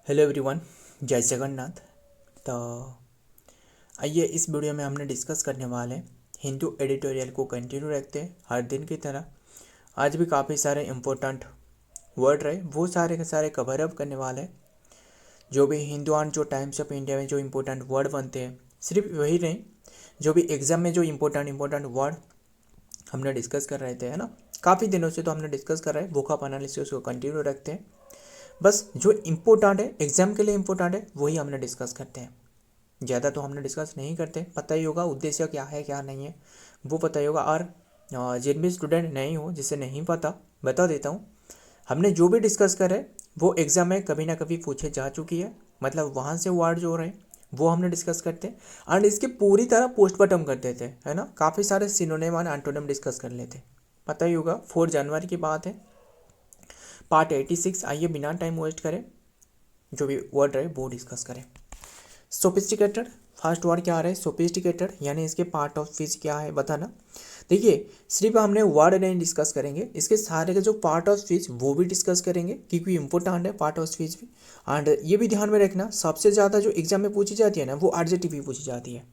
Hello everyone, जय जगन्नाथ। तो आइए इस वीडियो में हमने डिस्कस करने वाले हैं हिंदू एडिटोरियल को कंटिन्यू रखते हैं हर दिन की तरह। आज भी काफ़ी सारे इम्पोर्टेंट वर्ड रहे, वो सारे के सारे कवर अप करने वाले हैं। जो भी हिंदुआन जो टाइम्स ऑफ इंडिया में जो इम्पोर्टेंट वर्ड बनते हैं, सिर्फ वही नहीं, जो भी एग्ज़ाम में जो इम्पोर्टेंट वर्ड हमने डिस्कस कर रहे थे, है ना। काफ़ी दिनों से तो हमने डिस्कस कर रहे हैं, वोकैब एनालिसिस को कंटिन्यू रखते हैं। बस जो इम्पोर्टेंट है, एग्ज़ाम के लिए इम्पोर्टेंट है, वही हमने डिस्कस करते हैं। ज़्यादा तो हमने डिस्कस नहीं करते, पता ही होगा उद्देश्य क्या है क्या नहीं है, वो पता ही होगा। और जिन भी स्टूडेंट नहीं हो, जिसे नहीं पता, बता देता हूँ। हमने जो भी डिस्कस करे वो एग्ज़ाम में कभी ना कभी पूछे जा चुकी है, मतलब वहाँ से वर्ड जो रहे वो हमने डिस्कस करते हैं। एंड इसके पूरी तरह पोस्टमार्टम कर देते हैं, है ना। काफ़ी सारे सिनोनिम और एंटोनिम डिस्कस कर लेते, पता ही होगा। 4 जनवरी की बात है, पार्ट 86। आइए बिना टाइम वेस्ट करें, जो भी वर्ड रहे वो डिस्कस करें। सोफिस्टिकेटेड, फर्स्ट वर्ड क्या आ रहा है? सोफिस्टिकेटेड, यानी इसके पार्ट ऑफ स्पीच क्या है बताना। देखिए, सिर्फ हमने वर्ड नहीं डिस्कस करेंगे, इसके सारे के जो पार्ट ऑफ स्पीच वो भी डिस्कस करेंगे, क्योंकि इंपॉर्टेंट है पार्ट ऑफ स्पीच भी। एंड ये भी ध्यान में रखना, सबसे ज़्यादा जो एग्जाम में पूछी जाती है ना, वो एडजेक्टिव पूछी जाती है।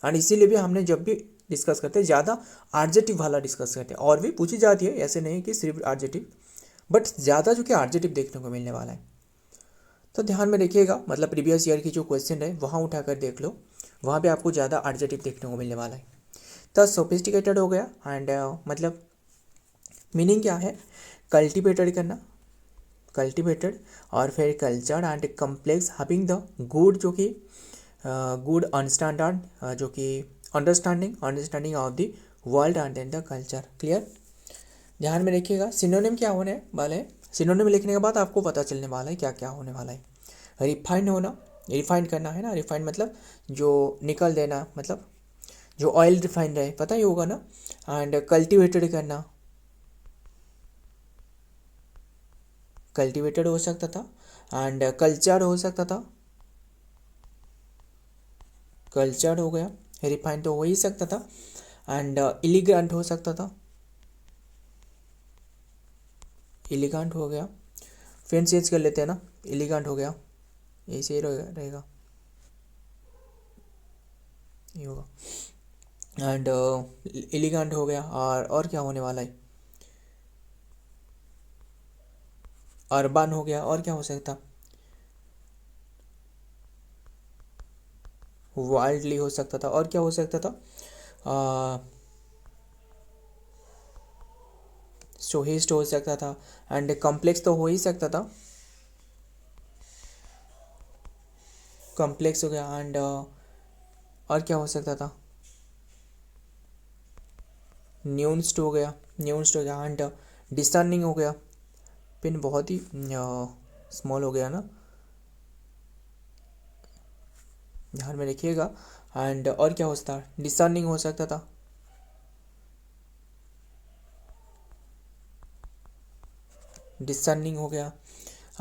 एंड इसीलिए भी हमने जब भी डिस्कस करते हैं ज़्यादा एडजेक्टिव वाला डिस्कस करते हैं। और भी पूछी जाती है, ऐसे नहीं कि सिर्फ एडजेक्टिव, बट ज़्यादा जो कि एडजेक्टिव देखने को मिलने वाला है। तो ध्यान में रखिएगा, मतलब प्रीवियस ईयर की जो क्वेश्चन है वहाँ उठाकर देख लो, वहाँ पे आपको ज़्यादा एडजेक्टिव देखने को मिलने वाला है। तो सोफिस्टिकेटेड हो गया। एंड मतलब मीनिंग क्या है? कल्टिवेटेड करना, कल्टिवेटेड, और फिर culture and complex, having the good, जो कि गुड अंडरस्टैंड, जो कि understanding of the world and then the culture. Clear? ध्यान में रखिएगा। सिनोनिम क्या होने वाले हैं, सिनोनिम लिखने के बाद आपको पता चलने वाला है क्या क्या होने वाला है। रिफाइंड होना, रिफाइंड करना, है ना। रिफाइंड मतलब जो निकल देना, मतलब जो ऑयल रिफाइंड है, पता ही होगा ना। एंड कल्टिवेटेड करना, कल्टिवेटेड हो सकता था। एंड कल्चर हो सकता था, कल्चर्ड हो गया। रिफाइंड तो हो ही सकता था। एंड इलिगेंट हो सकता था, एलिगेंट हो गया। फिर चेंज कर लेते हैं ना, एलिगेंट हो गया, यही सही रहेगा, ये होगा। एंड एलिगेंट हो गया। और क्या होने वाला है? अर्बन हो गया। और क्या हो सकता? वाइल्डली हो सकता था। और क्या हो सकता था? सोहिस्ट हो सकता था। एंड कॉम्प्लेक्स तो हो ही सकता था, कॉम्प्लेक्स हो गया। एंड और क्या हो सकता था? न्यून्स्ड हो गया, न्यून्स्ड हो गया। एंड डिसर्निंग हो गया, पिन बहुत ही स्मॉल हो गया ना, ध्यान में रखिएगा। एंड और क्या हो सकता? डिसर्निंग हो सकता था, डिसर्निंग हो गया।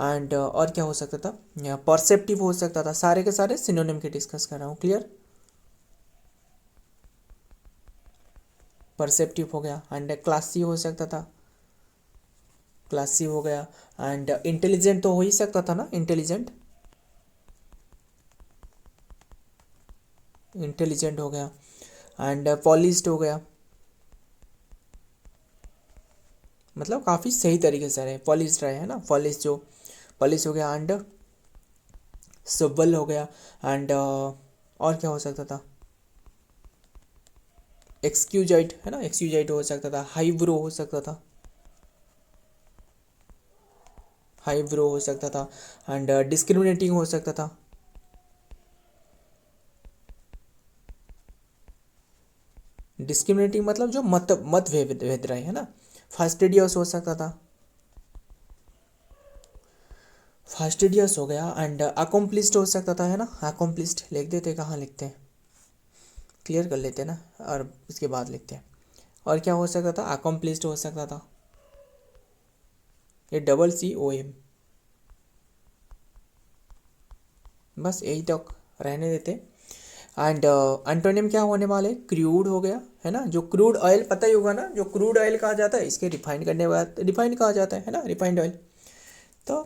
एंड और क्या हो सकता था? परसेप्टिव हो सकता था। सारे के सारे सिनोनिम के डिस्कस कर रहा हूँ। क्लियर? परसेप्टिव हो गया। एंड क्लासी हो सकता था, क्लासी हो गया। एंड इंटेलिजेंट तो हो ही सकता था ना, इंटेलिजेंट, इंटेलिजेंट हो गया। एंड पॉलिश्ड हो गया, मतलब काफ़ी सही तरीके से रहे, पॉलिश रहे, है ना। पॉलिश, जो पॉलिश हो गया। एंड सब्बल हो गया। एंड और क्या हो सकता था? एक्सक्यूजाइट, है ना, एक्सक्यूजाइट हो सकता था। हाईब्रो हो सकता था, हाईब्रो हो सकता था। एंड डिस्क्रिमिनेटिंग हो सकता था, डिस्क्रिमिनेटिंग मतलब जो मत भेद रहे, है ना। फास्टिडियस हो सकता था, फास्टिडियस हो गया। एंड अकम्प्लिस्ड हो सकता था, है ना। अकम्प्लिस्ड लिख देते, कहाँ लिखते हैं, क्लियर कर लेते हैं ना, और इसके बाद लिखते हैं। और क्या हो सकता था? अकम्प्लिस्ड हो सकता था, ये COM, बस यही तक रहने देते। एंड एंटोनिम क्या होने वाले? क्रूड हो गया, है ना। जो क्रूड ऑयल, पता ही होगा ना, जो क्रूड ऑयल कहा जाता है, इसके रिफाइंड करने के बाद रिफाइंड कहा जाता है ना, रिफाइंड ऑयल। तो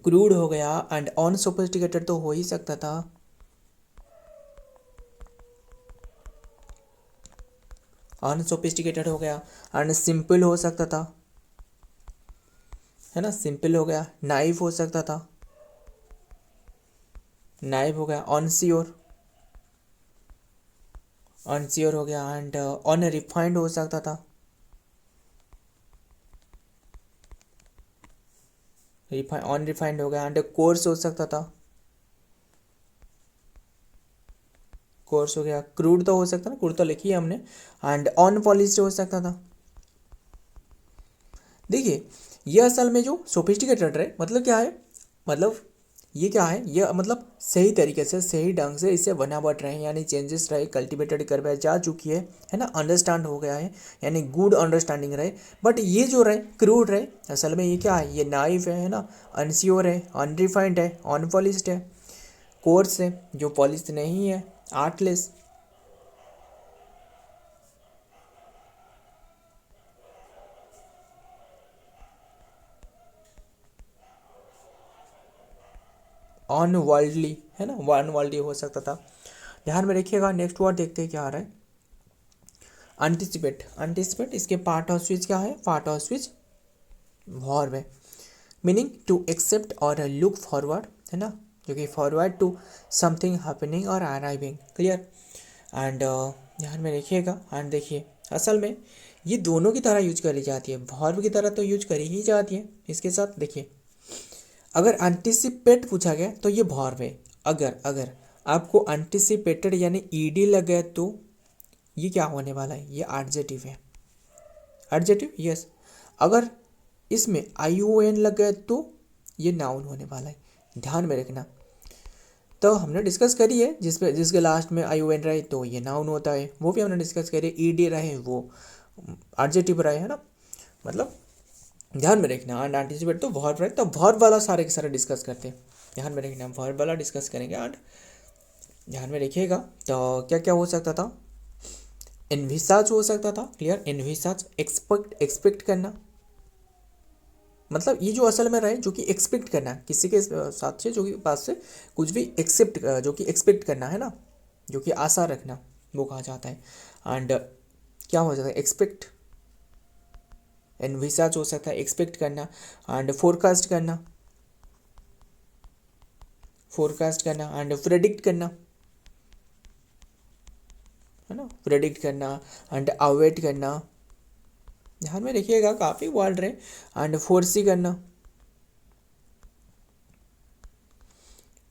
क्रूड हो गया एंड अनसोफिस्टिकेटेड तो हो ही सकता था, अनसोफिस्टिकेटेड हो गया एंड सिंपल हो सकता था, है ना, सिंपल हो गया, नाइव हो सकता था, नाइव हो गया, अनश्योर, अनश्योर हो गया एंड अनरिफाइंड हो सकता था, अनरिफाइंड हो गया एंड कोर्स हो सकता था, कोर्स हो गया, क्रूड तो हो सकता था, क्रूड तो लिखी है हमने, एंड अनपॉलिश्ड हो सकता था। देखिए ये असल में जो सोफिस्टिकेटेड है मतलब क्या है, मतलब ये क्या है, ये मतलब सही तरीके से सही ढंग से इसे बनावट रहे यानी चेंजेस रहे, कल्टिवेटेड करवाई जा चुकी है ना, अंडरस्टैंड हो गया है यानी गुड अंडरस्टैंडिंग रहे। बट ये जो रहे क्रूड रहे असल में ये क्या है, ये नाइव है ना, अनश्योर है, अनरिफाइंड है, अनपॉलिश्ड है, कोर्स है जो पॉलिश नहीं है, आर्टलेस, अनवर्ल्डली, है ना, अनवर्ल्डली हो सकता था। ध्यान में रखिएगा, नेक्स्ट वर्ड देखते हैं क्या आ रहा है, एंटिसिपेट, एंटिसिपेट इसके पार्ट ऑफ स्पीच क्या है, पार्ट ऑफ स्पीच वर्ब है, मीनिंग टू एक्सेप्ट और लुक फॉरवर्ड, है ना, जो कि फॉरवर्ड टू समथिंग हैपनिंग और अराइविंग, क्लियर। एंड ध्यान में रखिएगा एंड देखिए असल में ये दोनों की तरह यूज करी जाती है, वर्ब की तरह तो यूज करी ही जाती है। इसके साथ देखिए अगर एंटिसिपेट पूछा गया तो ये वर्ब है, अगर अगर आपको एंटिसिपेटेड यानी ईडी लग गया तो ये क्या होने वाला है, ये एडजेक्टिव है, एडजेक्टिव यस। अगर इसमें आई ओ एन लग गया तो ये नाउन होने वाला है, ध्यान में रखना। तो हमने डिस्कस करी है जिसके लास्ट में आई ओ एन रहे तो ये नाउन होता है, वो भी हमने डिस्कस करी, ई डी रहे वो एडजेक्टिव रहे, है ना, मतलब ध्यान में रखना। एंड एंटिसिपेट तो वर्ब रहे, तो वर्ब वाला सारे के सारे डिस्कस करते हैं, ध्यान में रखना, वर्ब वाला डिस्कस करेंगे। एंड ध्यान में रखिएगा तो क्या क्या हो सकता था, एनविसाज हो सकता था, क्लियर, एनविसाज एक्सपेक्ट, एक्सपेक्ट करना, मतलब ये जो असल में रहे जो कि एक्सपेक्ट करना किसी के साथ से, जो कि पास से कुछ भी एक्सेप्ट, जो कि एक्सपेक्ट करना है ना, जो कि आशा रखना वो कहा जाता है। एंड क्या हो जाता है, एक्सपेक्ट, एनविसाज हो सकता है एक्सपेक्ट करना, एंड फोरकास्ट करना, फोरकास्ट करना एंड प्रेडिक्ट करना, है ना, प्रेडिक्ट करना एंड अवेट करना, ध्यान में रखिएगा काफ़ी वर्ड रहे। एंड फोर्सी करना,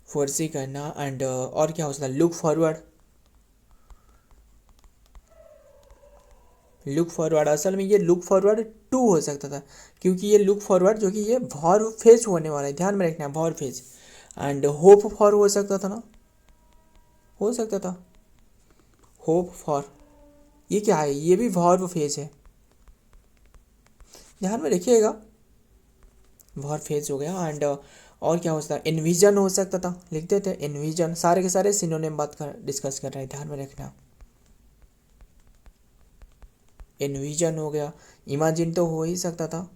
फोर्सी करना एंड और क्या हो सकता है, लुक फॉरवर्ड, लुक फॉरवर्ड असल में ये लुक फॉरवर्ड टू हो सकता था, क्योंकि ये लुक फॉरवर्ड जो कि ये वर्ब फेज होने वाला है, ध्यान में रखना, verb phase. And hope for हो सकता था ना, हो सकता था, होप फॉर, ये क्या है, ये भी वर्ब फेज है, ध्यान में रखिएगा, वर्ब फेज हो गया। एंड और क्या हो सकता है, एनविजन हो सकता था, लिखते थे एनविजन, सारे के सारे सिनोनिम बात कर डिस्कस कर रहे हैं, ध्यान में रखना। एनविजन हो गया, इमेजिन तो हो ही सकता था,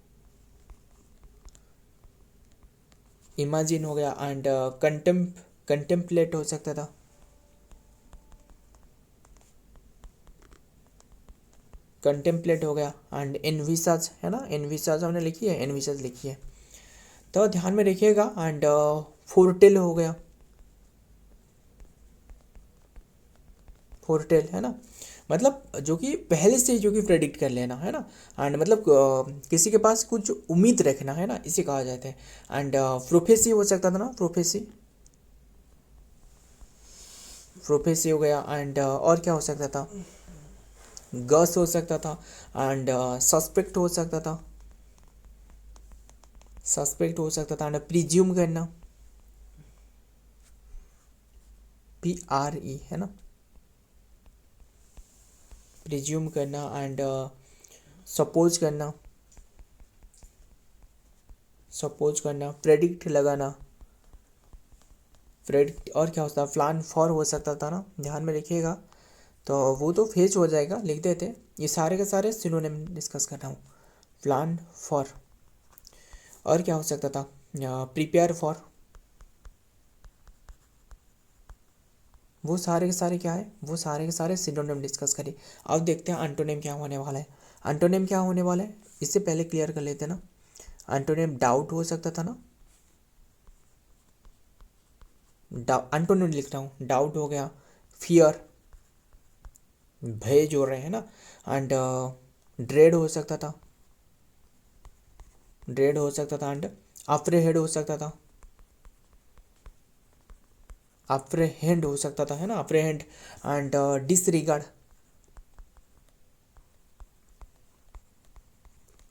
इमेजिन हो गया। एंड कंटेम्पलेट हो सकता था, कंटेम्पलेट हो गया। एंड एनविसाज, है ना, एनविसाज हमने लिखी है, एनविसाज लिखी है, तो ध्यान में रखिएगा। एंड फोरटेल हो गया, फोरटेल, है ना, मतलब जो कि पहले से जो कि प्रेडिक्ट कर लेना, है ना। एंड मतलब किसी के पास कुछ उम्मीद रखना, है ना, इसे कहा जाता है। एंड प्रोफेसी हो सकता था ना, प्रोफेसी, प्रोफेसी हो गया। एंड और क्या हो सकता था, गस हो सकता था। एंड सस्पेक्ट हो सकता था, सस्पेक्ट हो सकता था। एंड प्रिज्यूम करना, PRE, है ना, प्रिज्यूम करना। एंड सपोज करना, सपोज करना, प्रेडिक्ट लगाना, प्रेडिक्ट। और क्या होता है, प्लान फॉर हो सकता था ना, ध्यान में रखिएगा, तो वो तो फेज हो जाएगा, लिख देते। ये सारे के सारे सिनोनिम डिस्कस कर रहा हूँ, प्लान फॉर। और क्या हो सकता था, प्रिपेयर फॉर, वो सारे के सारे क्या है, वो सारे के सारे सिनोनिम डिस्कस करिए। अब देखते हैं एंटोनिम क्या होने वाला है। एंटोनिम क्या होने वाला है इससे पहले क्लियर कर लेते हैं ना। एंटोनिम डाउट हो सकता था ना, एंटोनिम लिख रहा हूँ, डाउट हो गया, फियर भय जोड़ रहे हैं ना, एंड ड्रेड हो सकता था, ड्रेड हो सकता था, एंड अफ्रेहेड हो सकता था, अफ्रेहेंड हो सकता था, है ना, अफ्रेहेंड, एंड डिसरिगार्ड,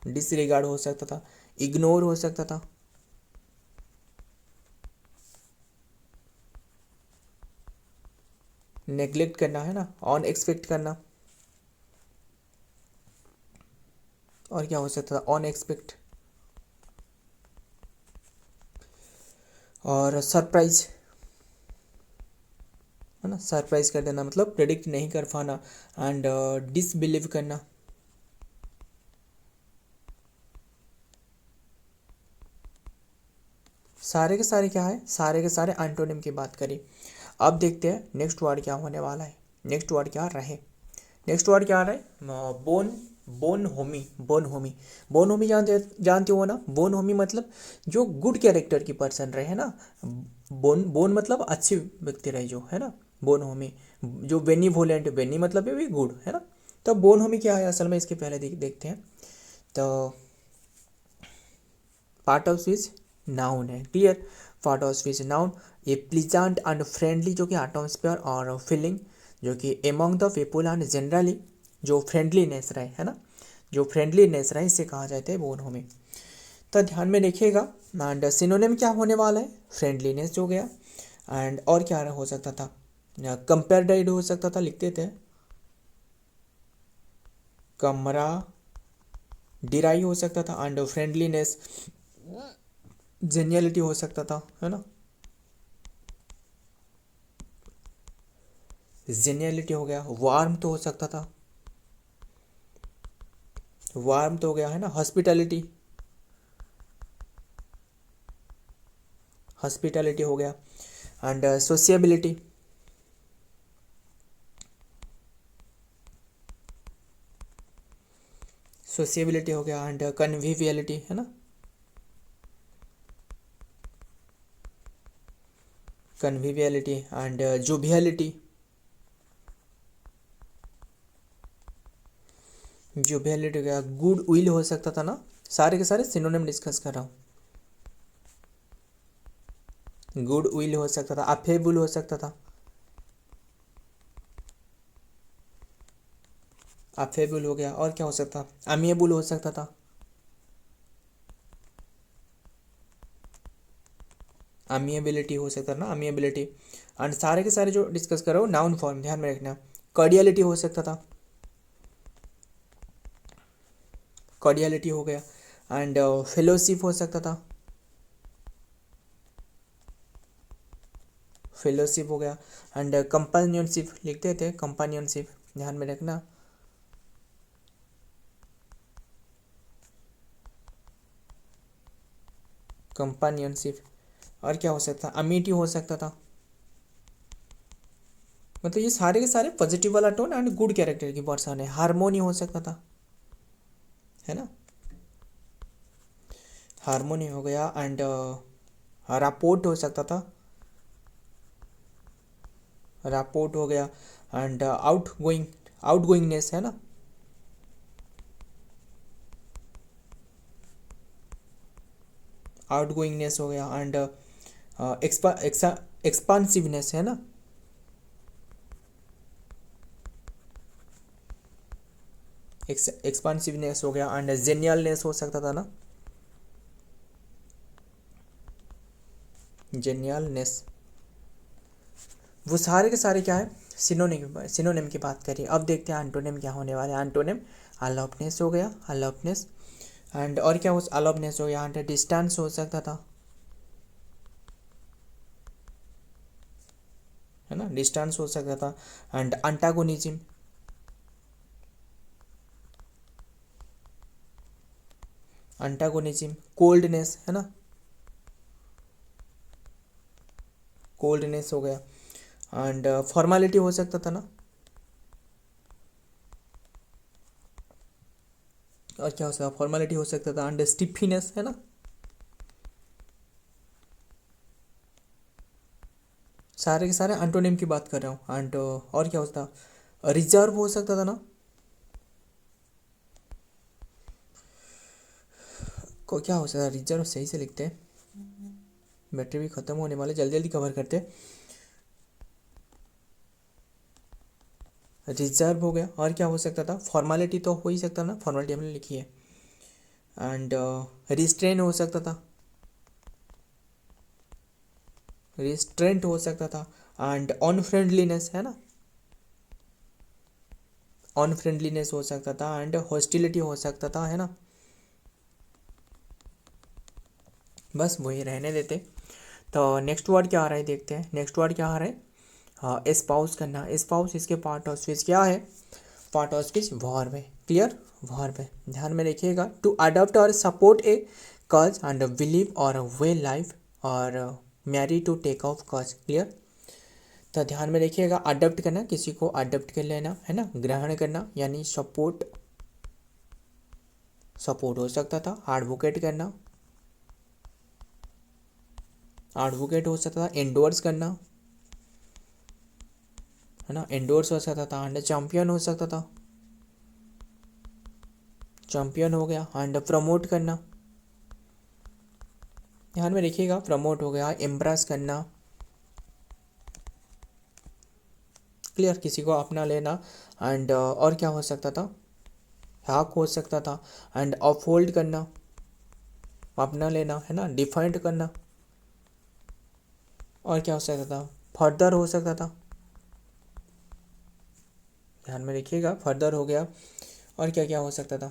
डिसरिगार्ड हो सकता था, इग्नोर हो सकता था, नेग्लेक्ट करना, है ना, ऑन एक्सपेक्ट करना, और क्या हो सकता था, ऑन एक्सपेक्ट, और सरप्राइज, है ना, सरप्राइज कर देना मतलब प्रेडिक्ट नहीं कर पाना, एंड डिसबिलीव करना, सारे के सारे क्या है, सारे के सारे एंटोनिम की बात करी। अब देखते हैं नेक्स्ट वर्ड क्या होने वाला है। नेक्स्ट वर्ड क्या रहे, नेक्स्ट वर्ड क्या रहे, bone, bone Homi, bone Homi, bone Homi जानते हो ना। बोन होमी मतलब जो गुड कैरेक्टर की पर्सन रहे, है ना, बोन बोन मतलब अच्छे व्यक्ति रहे जो, है ना, बोन होमी, जो बेनीवोलेंट, बेनी मतलब भी गुड, है ना। तो बोन होमी क्या है असल में, इसके पहले देखते हैं। तो पार्ट ऑफ स्पीच नाउन है, clear, part of speech noun, ये प्लीजेंट एंड फ्रेंडली जो कि एटमॉस्फेयर और फीलिंग जो कि among the people and generally जो फ्रेंडलीनेस रहे, है ना, जो फ्रेंडलीनेस रहे इसे कहा जाता है बोन होमी। तो ध्यान में देखिएगा, एंड सिनोनिम क्या होने वाला है, फ्रेंडलीनेस हो गया, एंड और क्या हो सकता था, कंपेयर्ड हो सकता था, लिखते थे कमरा, डिराई हो सकता था, एंड फ्रेंडलीनेस जेन्युइनिटी हो सकता था, है ना, जेन्युइनिटी हो गया, वार्म तो हो सकता था, वार्म तो हो गया, है ना, हॉस्पिटैलिटी, हॉस्पिटैलिटी हो गया, एंड सोशियबिलिटी, सोशियबिलिटी हो गया, एंड कन्विवियलिटी, है ना, कन्विवियलिटी, एंड जोवियलिटी, जोवियलिटी हो गया, गुड विल हो सकता था ना, सारे के सारे सिनोनिम डिस्कस कर रहा हूँ। गुड विल हो सकता था, अफेबुल हो सकता था, अफेबुल हो गया, और क्या हो सकता, अमिएबुल हो सकता था, अमिएबिलिटी हो सकता था ना, अमिएबिलिटी, एंड सारे के सारे जो डिस्कस कर रहा हूँ नाउन फॉर्म ध्यान में रखना। कॉर्डियलिटी हो सकता था, कॉर्डियलिटी हो गया, एंड फेलोशिप हो सकता था, फेलोशिप हो गया, एंड कंपेनियनशिप लिखते थे, कंपेनियनशिप ध्यान में रखना, कंपेनियनशिप, और क्या हो सकता, अमिटी हो सकता था, मतलब ये सारे के सारे पॉजिटिव वाला टोन एंड गुड कैरेक्टर की पर्सन है। हारमोनी हो सकता था, है ना, हारमोनी हो गया, एंड रापोर्ट हो सकता था, रापोर्ट हो गया, एंड आउट गोइंग, आउट गोइंगनेस, है ना, आउट गोइंगनेस हो गया, एंड एक्सपांसिवनेस, है ना, एक्सपांसिवनेस हो गया, एंड जेनियलनेस हो सकता था ना, जेनियलनेस, वो सारे के सारे क्या है, सिनोनिम, सिनोनिम की बात करिए। अब देखते हैं एंटोनिम क्या होने वाले हैं। एंटोनिम अलोपनेस हो गया, अलोपनेस, एंड और क्या हो, अलोपनेस हो गया, एंड डिस्टेंस हो सकता था, है ना, डिस्टेंस हो सकता था, एंड अंटागोनिज्म, अंटागोनिज्म, कोल्डनेस, है ना, कोल्डनेस हो गया, एंड फॉर्मेलिटी हो सकता था ना, और क्या हो सकता, फॉर्मेलिटी हो सकता था, एंड स्टिफीनेस है ना, सारे के सारे एंटोनिम की बात कर रहा हूँ। एंड और क्या होता, रिजर्व हो सकता था ना, को क्या हो सकता है, रिजर्व सही से लिखते हैं, बैटरी भी खत्म होने वाले, जल्दी जल्दी कवर करते। रिजर्व हो गया, और क्या हो सकता था, फॉर्मेलिटी तो हो ही सकता ना, फॉर्मेलिटी हमने लिखी है, एंड रिस्ट्रेन हो सकता था, रिस्ट्रेंट हो सकता था, एंड अनफ्रेंडलीनेस है ना, अनफ्रेंडलीनेस हो सकता था, एंड हॉस्टिलिटी हो सकता था, है ना। बस वही रहने देते। तो नेक्स्ट वर्ड क्या आ रहा है, देखते हैं नेक्स्ट वर्ड क्या आ रहा है। हाँ, एस्पाउस करना, एस्पाउस इसके पार्ट ऑफ स्पीच क्या है, पार्ट ऑफ स्पीच वर्ब है, क्लियर, वर्ब है। ध्यान में रखिएगा, टू अडॉप्ट और सपोर्ट ए कज एंड बिलीव और वे लाइफ और मैरी टू टेक ऑफ कज, क्लियर। तो ध्यान में रखिएगा, अडॉप्ट करना, किसी को अडॉप्ट कर लेना है ना, ग्रहण करना, यानी सपोर्ट, सपोर्ट हो सकता था, एडवोकेट करना, एडवोकेट हो सकता था, एंडोर्स करना है ना, एंडोर्स हो सकता था, एंड चैंपियन हो सकता था, चैंपियन हो गया, एंड प्रमोट करना, ध्यान में रखिएगा, प्रमोट हो गया, एम्ब्रेस करना, क्लियर, किसी को अपना लेना, एंड और क्या हो सकता था, हैक हो सकता था, एंड अपहोल्ड करना, अपना लेना है ना, डिफाइंड करना, और क्या हो सकता था, फर्दर हो सकता था, ध्यान में रखिएगा, फर्दर हो गया, और क्या क्या हो सकता था,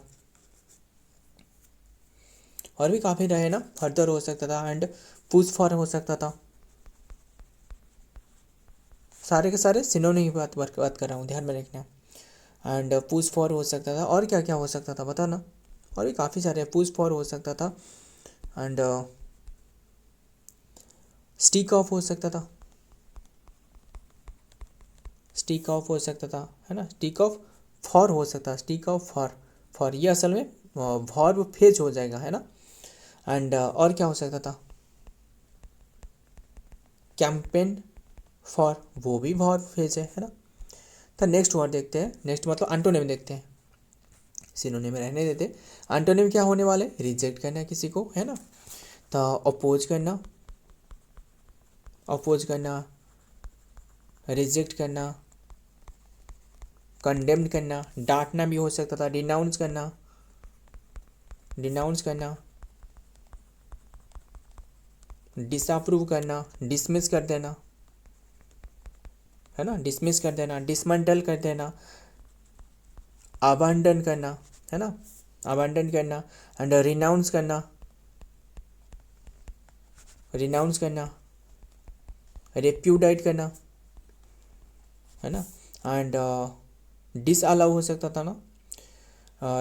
और भी काफ़ी रहे ना, फर्दर हो सकता था, एंड पुश फॉर हो सकता था, सारे के सारे सिनोनिम की बात कर रहा हूँ, ध्यान में रखना। एंड पुश फॉर हो सकता था, और क्या क्या हो सकता था बता ना, और भी काफ़ी सारे, पुश फॉर हो सकता था, एंड स्टिक ऑफ हो सकता था, स्टिक ऑफ हो सकता था, है ना, स्टिक ऑफ फॉर हो सकता है, स्टिक ऑफ फॉर, फॉर ये असल में वर्ब फेज हो जाएगा, है ना। एंड और क्या हो सकता था, कैंपेन फॉर, वो भी वर्ब फेज है ना। तो नेक्स्ट वर्ड देखते हैं, नेक्स्ट मतलब एंटोनिम देखते हैं, सिनोनिम में रहने देते। एंटोनिम क्या होने वाले, रिजेक्ट करना किसी को, है ना, तो अपोज करना, अपोज करना, रिजेक्ट करना, कंडेम्ड करना, डांटना भी हो सकता था, डिनाउंस करना, डिनाउंस करना, डिसअप्रूव करना, डिसमिस कर देना, है ना, डिसमिस कर देना, डिसमेंटल कर देना, अबांडन करना, है ना, अबांडन करना, एंड रिनाउंस करना, रिनाउंस करना, रेप्यूडाइट करना, है ना, एंड डिसअलाउ हो सकता था ना,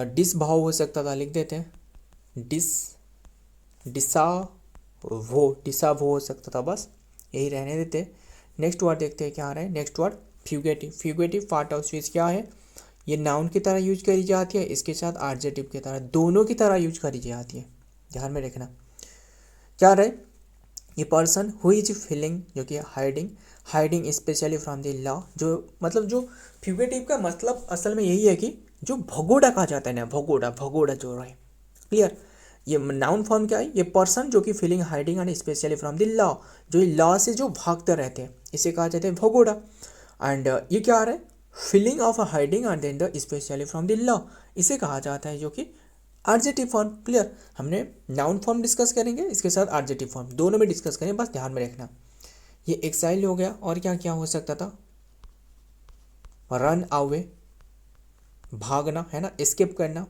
डिसभाव हो सकता था, लिख देते हैं, डिस डिसा वो, डिसा वो हो सकता था, बस यही रहने देते। नेक्स्ट वर्ड देखते हैं क्या आ रहा है, next word fugitive, fugitive part of speech क्या है, ये नाउन की तरह यूज करी जाती है, इसके साथ एडजेक्टिव की तरह, दोनों की तरह यूज करी जाती है, ध्यान में रखना। क्या रहे, ये पर्सन हु इज फीलिंग, जो कि hiding, hiding specially from the law, जो मतलब जो फ्यूगेटिव का मतलब असल में यही है कि जो भगोड़ा कहा जाता है ना, भगोड़ा, भगोड़ा जो रहे, क्लियर। ये नाउन फॉर्म क्या है, ये पर्सन जो कि feeling hiding and specially from the law, जो लॉ से जो भागते रहते हैं, इसे कहा जाता है भगोड़ा। एंड ये क्या आ रहा है, feeling of hiding and then the specially from the law, इसे कहा जाता है जो कि एडजेक्टिव फॉर्म, क्लियर। हमने नाउन फॉर्म डिस्कस करेंगे, इसके साथ एडजेक्टिव फॉर्म दोनों में डिस्कस करेंगे, बस ध्यान में रखना। ये एक्साइल हो गया, और क्या क्या हो सकता था, रन अवे, भागना, है ना, एस्केप करना,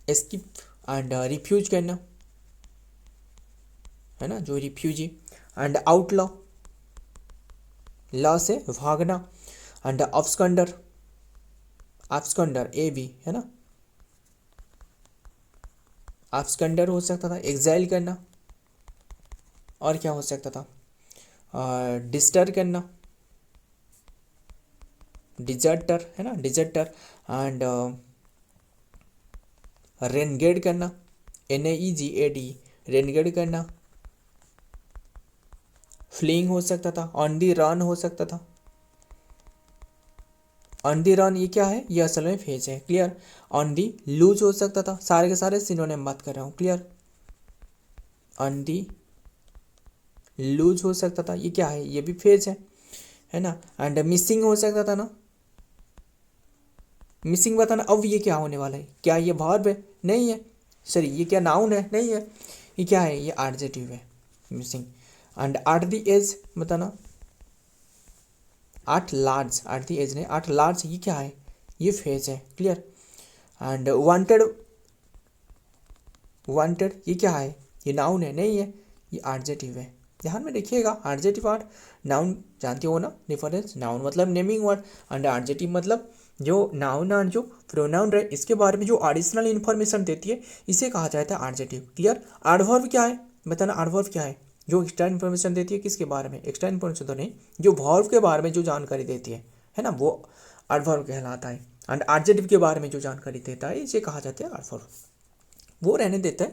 एस्केप, एंड रिफ्यूज करना, है ना, जो रिफ्यूजी, एंड आउटलॉ, लॉ से भागना, एंड अब्सकंडर, अब्सकंडर ए भी, है ना, अब्सकंडर हो सकता था, एग्जाइल करना, और क्या हो सकता था, डिस्टर करना, डिजर्टर है ना, डिजर्टर। एंड रेनगेड करना, NAEGAD, रेनगेड करना। फ्लीइंग हो सकता था, ऑन दी रन हो सकता था। ऑन दी रन ये क्या है, ये असल में फेज है, क्लियर। ऑन दी लूज हो सकता था, सारे के सारे सिनोनिम बात कर रहा हूँ, क्लियर। ऑन दी लूज हो सकता था, ये क्या है, ये भी फेज है ना। एंड मिसिंग हो सकता था ना, मिसिंग बताना। अब ये क्या होने वाला है, क्या ये वर्ब है, नहीं है। सॉरी, ये क्या नाउन है, नहीं है। ये क्या है, ये एडजेक्टिव है, missing. And at the edge बताना, at large, at the edge नहीं, एट लार्ज ये क्या है, ये फेज है, क्लियर। एंड वांटेड, वांटेड ये क्या है, ये नाउन है, नहीं है, ये एडजेक्टिव है। ध्यान में देखिएगा, एडजेक्टिव वर्ड, नाउन जानते हो ना डिफरेंस, नाउन मतलब नेमिंग वर्ड, एंड एडजेक्टिव मतलब जो नाउन और जो प्रोनाउन रहे इसके बारे में जो एडिशनल इन्फॉर्मेशन देती है, इसे कहा जाता है एडजेक्टिव, क्लियर। एडवर्ब क्या है बताना, एडवर्ब क्या है, जो एक्स्ट्रा इन्फॉर्मेशन देती है किसके बारे में, एक्स्ट्रा इन्फॉर्मेशन तो नहीं, जो वर्ब के बारे में जो जानकारी देती है ना, वो एडवर्ब कहलाता है। एंड एडजेक्टिव के बारे में जो जानकारी देता है इसे कहा जाता है एडवर्ब। वो रहने देता है,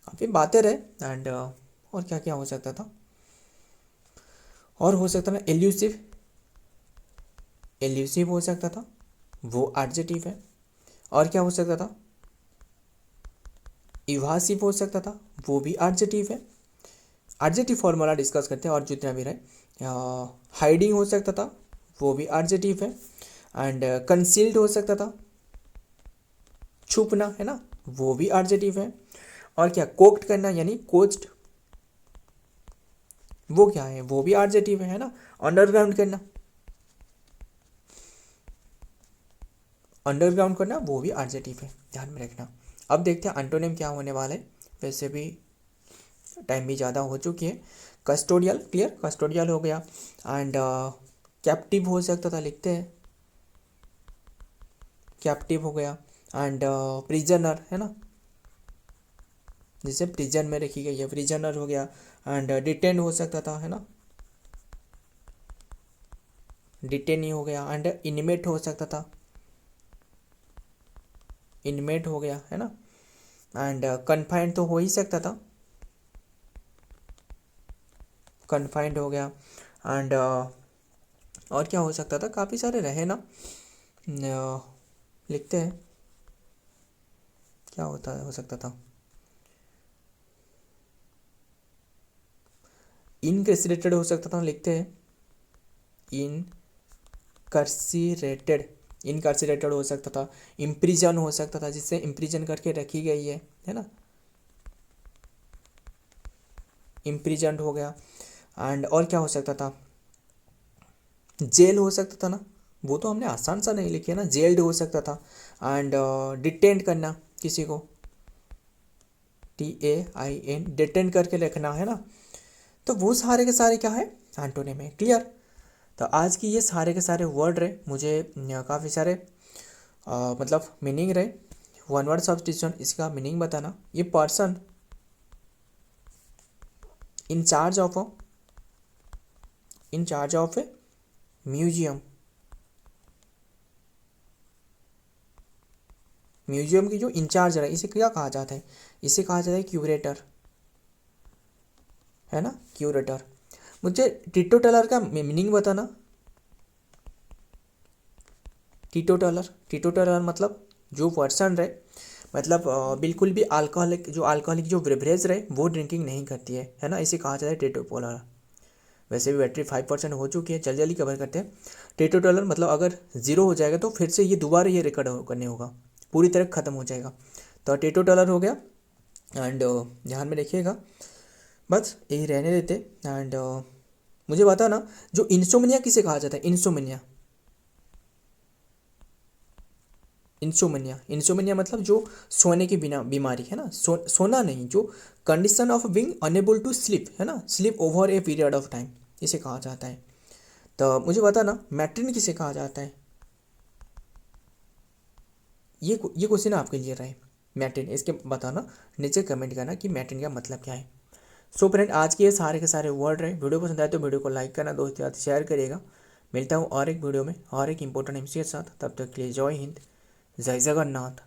काफ़ी बातें रहे। एंड और क्या क्या हो सकता था, और हो सकता था एल्यूसिव, एल्यूसिव हो सकता था, वो एडजेक्टिव है। और क्या हो सकता था, इवासिव हो सकता था, वो भी एडजेक्टिव है। एडजेक्टिव फॉर्मूला डिस्कस करते हैं और जितना भी रहे। हाइडिंग हो सकता था, वो भी एडजेक्टिव है। एंड कंसील्ड हो सकता था, छुपना है ना, वो भी एडजेक्टिव है। और क्या, कोक्ट करना यानी कोच्ड, वो क्या है, वो भी एडजेक्टिव है ना। अंडरग्राउंड करना, अंडरग्राउंड करना वो भी एडजेक्टिव है, ध्यान में रखना। अब देखते हैं एंटोनिम क्या होने वाला है, वैसे भी टाइम भी ज़्यादा हो चुकी है। कस्टोडियल, क्लियर, कस्टोडियल हो गया। एंड कैप्टिव हो सकता था, लिखते हैं कैप्टिव हो गया। एंड प्रिजनर है ना, जिसे प्रिजन में रखी गई है, प्रिजनर हो गया। एंड डिटेन हो सकता था, है ना, डिटेन ही हो गया। एंड इनमेट हो सकता था, इनमेट हो गया, है ना। एंड कन्फाइंड तो हो ही सकता था, कन्फाइंड हो गया। एंड और क्या हो सकता था, काफ़ी सारे रहे ना। लिखते हैं क्या होता हो सकता था, इनकर्सिरेटेड हो सकता था, लिखते हैं इनकर्सिरेटेड, इनकर्सिरेटेड हो सकता था। इम्प्रिजन हो सकता था, जिससे इम्प्रिजन करके रखी गई है ना, इम्प्रिजन हो गया। एंड और क्या हो सकता था, जेल हो सकता था ना, वो तो हमने आसान सा नहीं लिखी है ना, जेल्ड हो सकता था। एंड डिटेंड करना किसी को, TAIN, डिटेंड करके रखना, है ना। तो वो सारे के सारे क्या है, एंटोनिम है, क्लियर। तो आज की ये सारे के सारे वर्ड रहे, मुझे काफ़ी सारे मतलब मीनिंग रहे। वन वर्ड सब्स्टिट्यूशन, इसका मीनिंग बताना। ये person in charge of, in charge of A museum, museum की जो इंचार्ज है इसे क्या कहा जाता है, इसे कहा जाता है क्यूरेटर, है ना, क्यूरेटर। मुझे टीटो टेलर का मीनिंग बताना। टीटो टेलर, टीटो टेलर मतलब जो पर्सन रहे, मतलब बिल्कुल भी अल्कोहलिक, जो अल्कोहलिक जो ब्रेवरेज रहे वो ड्रिंकिंग नहीं करती है ना, इसे कहा जाता है टीटो टेलर। वैसे भी बैटरी 5% हो चुकी है, जल्दी जल्दी कवर करते हैं। टीटो टेलर मतलब अगर ज़ीरो हो जाएगा तो फिर से ये दोबारा ये रिकॉर्ड करने होगा, पूरी तरह ख़त्म हो जाएगा। तो टीटो टेलर हो गया। एंड ध्यान में रखिएगा, बस यही रहने देते। एंड मुझे बता ना, जो इंसोमनिया किसे कहा जाता है, इंसोमनिया, इंसोमनिया, इंसोमनिया मतलब जो सोने की बिना बीमारी है ना, सोना नहीं, जो condition of being unable to sleep, है ना, sleep over a period of time, इसे कहा जाता है। तो मुझे बता ना, मैट्रिन किसे कहा जाता है, ये क्वेश्चन आपके लिए रहे, मैट्रिन, इसके बताना, नीचे कमेंट करना कि मैट्रिन का मतलब क्या है। सो फ्रेंड, आज के के सारे वर्ड रहे। वीडियो पसंद आए तो वीडियो को लाइक करना, दोस्तों के साथ शेयर करिएगा। मिलता हूँ और एक वीडियो में और एक इंपॉर्टेंट एमसी के साथ। तब तक के लिए जय हिंद, जय जगन्नाथ।